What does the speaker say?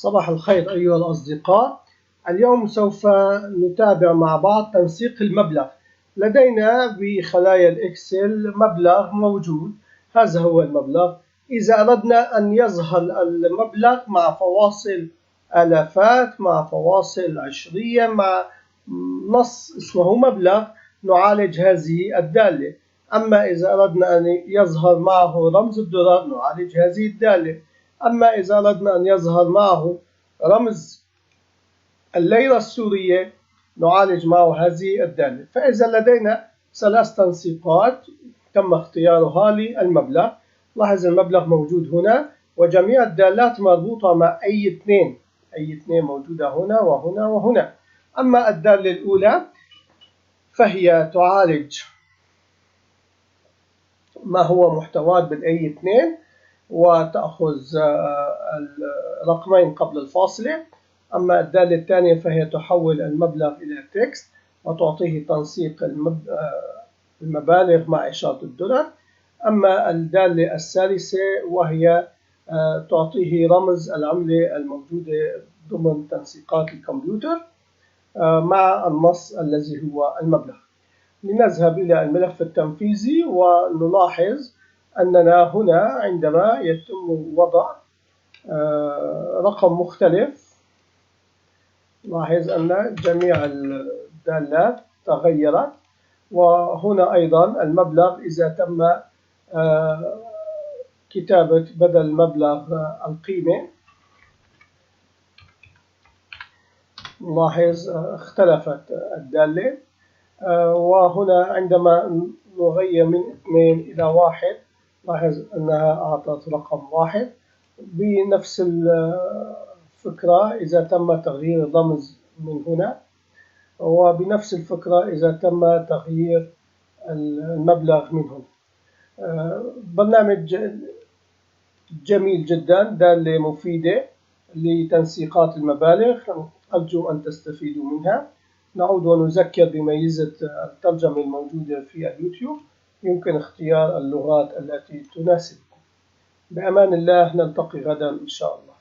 صباح الخير أيها الأصدقاء. اليوم سوف نتابع مع بعض تنسيق المبلغ. لدينا بخلايا الإكسل مبلغ موجود، هذا هو المبلغ. إذا أردنا أن يظهر المبلغ مع فواصل آلافات، مع فواصل عشرية، مع نص اسمه مبلغ، نعالج هذه الدالة. أما إذا أردنا أن يظهر معه رمز الدولار نعالج هذه الدالة. أما إذا أردنا أن يظهر معه رمز الليرة السورية نعالج معه هذه الدالة. فإذا لدينا ثلاث تنسيقات تم اختيارها للمبلغ. لاحظ المبلغ موجود هنا وجميع الدالات مربوطة مع أي اثنين موجودة هنا وهنا وهنا. أما الدالة الأولى فهي تعالج ما هو محتواه بالأي اثنين وتأخذ الرقمين قبل الفاصلة. أما الدالة الثانية فهي تحول المبلغ إلى تكست وتعطيه تنسيق المبالغ مع إشارة الدولار. أما الدالة الثالثة وهي تعطيه رمز العملة الموجودة ضمن تنسيقات الكمبيوتر مع النص الذي هو المبلغ. لنذهب إلى الملف التنفيذي ونلاحظ أننا هنا عندما يتم وضع رقم مختلف، لاحظ أن جميع الدالات تغيرت. وهنا أيضا المبلغ إذا تم كتابة بدل مبلغ القيمة، لاحظ اختلفت الدالة. وهنا عندما نغير من 2 إلى 1 لاحظ أنها أعطت رقم 1. بنفس الفكرة إذا تم تغيير الرمز من هنا، وبنفس الفكرة إذا تم تغيير المبلغ من هنا. برنامج جميل جدا، دالة مفيدة لتنسيقات المبالغ، أرجو أن تستفيدوا منها. نعود ونذكر بميزة الترجمة الموجودة في اليوتيوب، يمكن اختيار اللغات التي تناسبكم. بأمان الله، نلتقي غدا إن شاء الله.